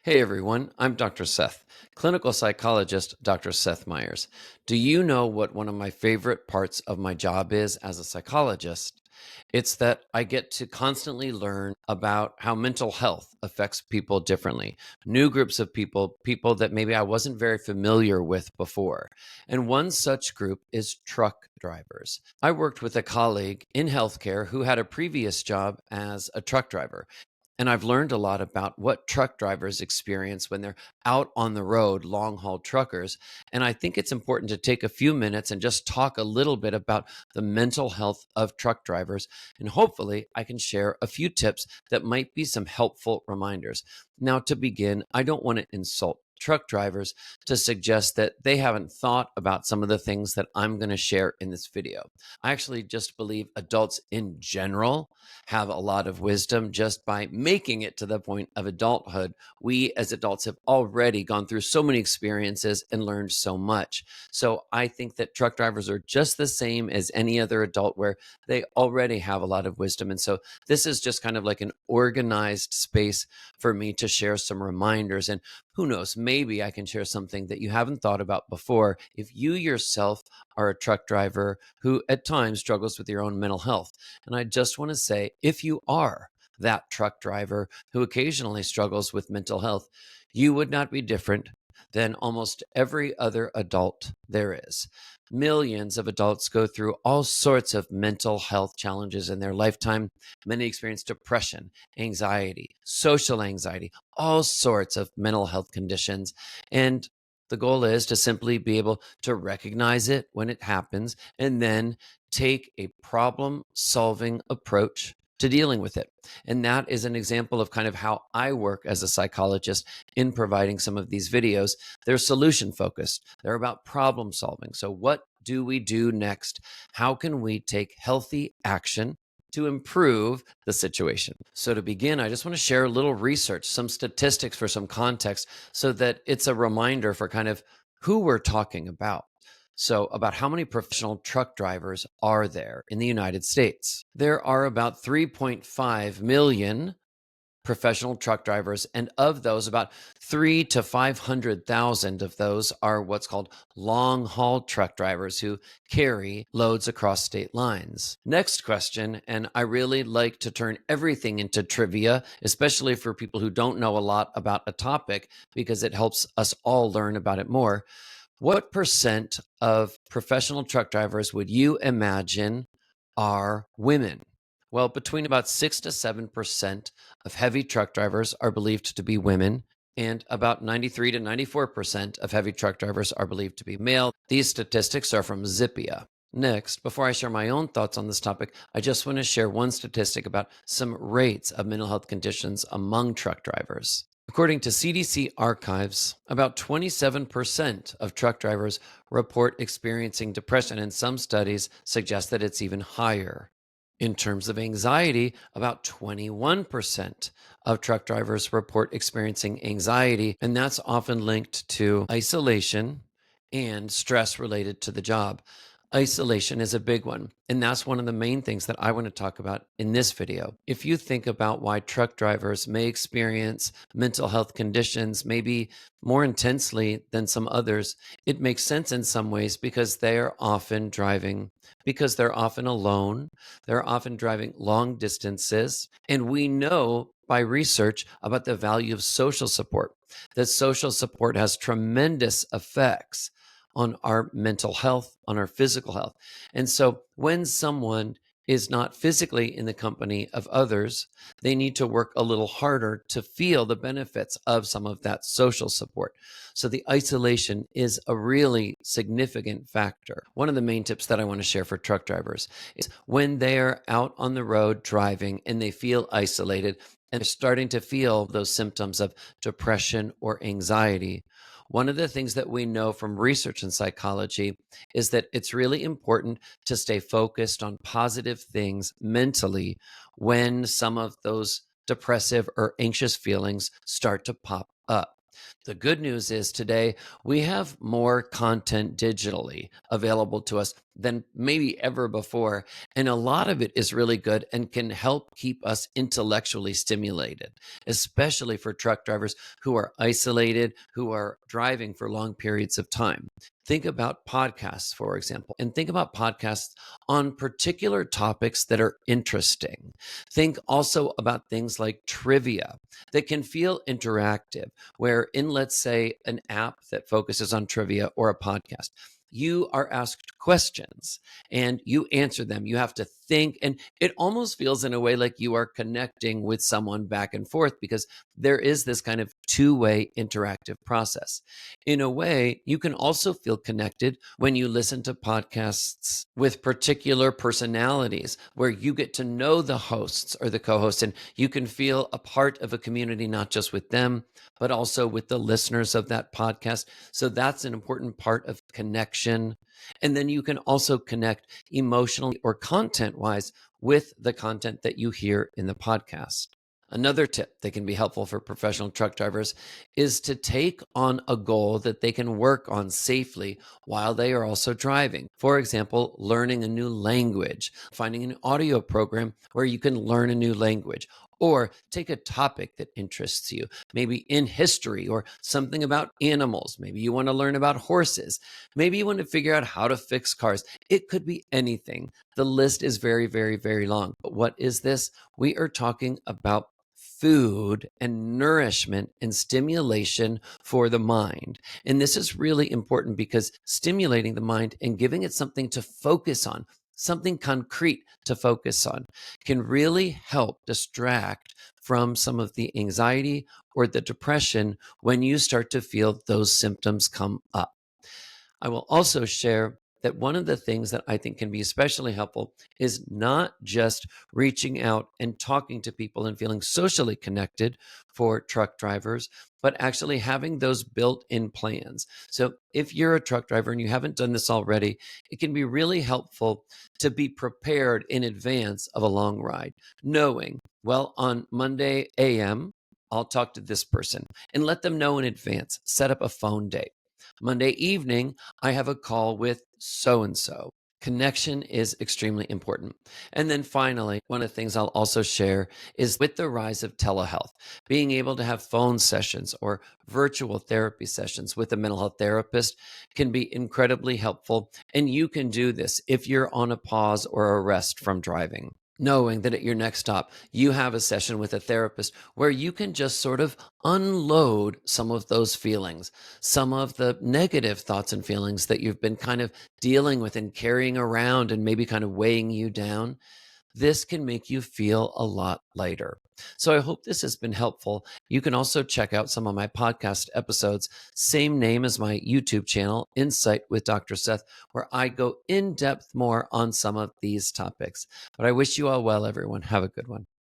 Hey everyone, I'm Dr. Seth, clinical psychologist, Dr. Seth Meyers. Do you know what one of my favorite parts of my job is as a psychologist? It's that I get to constantly learn about how mental health affects people differently. New groups of people, people that maybe I wasn't very familiar with before. And one such group is truck drivers. I worked with a colleague in healthcare who had a previous job as a truck driver. And I've learned a lot about what truck drivers experience when they're out on the road, long haul truckers. And I think it's important to take a few minutes and just talk a little bit about the mental health of truck drivers. And hopefully, I can share a few tips that might be some helpful reminders. Now, to begin, I don't want to insult truck drivers to suggest that they haven't thought about some of the things that I'm going to share in this video. I actually just believe adults in general have a lot of wisdom just by making it to the point of adulthood. We as adults have already gone through so many experiences and learned so much. So I think that truck drivers are just the same as any other adult where they already have a lot of wisdom. And so this is just kind of like an organized space for me to share some reminders. And who knows, maybe I can share something that you haven't thought about before if you yourself are a truck driver who at times struggles with your own mental health. And I just want to say, if you are that truck driver who occasionally struggles with mental health, you would not be different than almost every other adult there is. Millions of adults go through all sorts of mental health challenges in their lifetime. Many experience depression, anxiety, social anxiety, all sorts of mental health conditions. And the goal is to simply be able to recognize it when it happens and then take a problem solving approach to dealing with it. And that is an example of kind of how I work as a psychologist in providing some of these videos. They're solution focused, they're about problem solving. So, what do we do next? How can we take healthy action to improve the situation? So, to begin, I just want to share a little research, some statistics for some context, so that it's a reminder for kind of who we're talking about. So, about how many professional truck drivers are there in the United States? There are about 3.5 million professional truck drivers, and of those, about 3 to 500,000 of those are what's called long haul truck drivers who carry loads across state lines. Next question, and I really like to turn everything into trivia, especially for people who don't know a lot about a topic, because it helps us all learn about it more. What percent of professional truck drivers would you imagine are women? Well, between about 6 to 7% of heavy truck drivers are believed to be women, and about 93 to 94% of heavy truck drivers are believed to be male. These statistics are from Zippia. Next, before I share my own thoughts on this topic, I just want to share one statistic about some rates of mental health conditions among truck drivers. According to CDC archives, about 27% of truck drivers report experiencing depression, and some studies suggest that it's even higher. In terms of anxiety, about 21% of truck drivers report experiencing anxiety, and that's often linked to isolation and stress related to the job. Isolation is a big one, and that's one of the main things that I want to talk about in this video. If you think about why truck drivers may experience mental health conditions maybe more intensely than some others, it makes sense in some ways because they are often driving, because they're often alone, they're often driving long distances, and we know by research about the value of social support, that social support has tremendous effects on our mental health, on our physical health. And so when someone is not physically in the company of others, they need to work a little harder to feel the benefits of some of that social support. So the isolation is a really significant factor. One of the main tips that I want to share for truck drivers is when they're out on the road driving and they feel isolated and they're starting to feel those symptoms of depression or anxiety, one of the things that we know from research in psychology is that it's really important to stay focused on positive things mentally when some of those depressive or anxious feelings start to pop up. The good news is today we have more content digitally available to us than maybe ever before. And a lot of it is really good and can help keep us intellectually stimulated, especially for truck drivers who are isolated, who are driving for long periods of time. Think about podcasts, for example, and think about podcasts on particular topics that are interesting. Think also about things like trivia that can feel interactive, where in, let's say, an app that focuses on trivia or a podcast, you are asked questions and you answer them. You have to think, and it almost feels in a way like you are connecting with someone back and forth because there is this kind of two-way interactive process. In a way, you can also feel connected when you listen to podcasts with particular personalities where you get to know the hosts or the co hosts, and you can feel a part of a community, not just with them, but also with the listeners of that podcast. So that's an important part of connection. And then you can also connect emotionally or content wise with the content that you hear in the podcast. Another tip that can be helpful for professional truck drivers is to take on a goal that they can work on safely while they are also driving. For example, learning a new language, finding an audio program where you can learn a new language, or take a topic that interests you, maybe in history or something about animals. Maybe you want to learn about horses. Maybe you want to figure out how to fix cars. It could be anything. The list is very, very, very long. But what is this? We are talking about food and nourishment and stimulation for the mind. And this is really important because stimulating the mind and giving it something to focus on, something concrete to focus on, can really help distract from some of the anxiety or the depression when you start to feel those symptoms come up. I will also share that one of the things that I think can be especially helpful is not just reaching out and talking to people and feeling socially connected for truck drivers, but actually having those built in plans. So if you're a truck driver and you haven't done this already, it can be really helpful to be prepared in advance of a long ride, knowing, well, on Monday AM, I'll talk to this person and let them know in advance, set up a phone date. Monday evening, I have a call with so and so. Connection is extremely important. And then finally, one of the things I'll also share is with the rise of telehealth, being able to have phone sessions or virtual therapy sessions with a mental health therapist can be incredibly helpful. And you can do this if you're on a pause or a rest from driving, knowing that at your next stop, you have a session with a therapist where you can just sort of unload some of those feelings, some of the negative thoughts and feelings that you've been kind of dealing with and carrying around and maybe kind of weighing you down. This can make you feel a lot lighter. So I hope this has been helpful. You can also check out some of my podcast episodes, same name as my YouTube channel, Insight with Dr. Seth, where I go in depth more on some of these topics. But I wish you all well, everyone. Have a good one.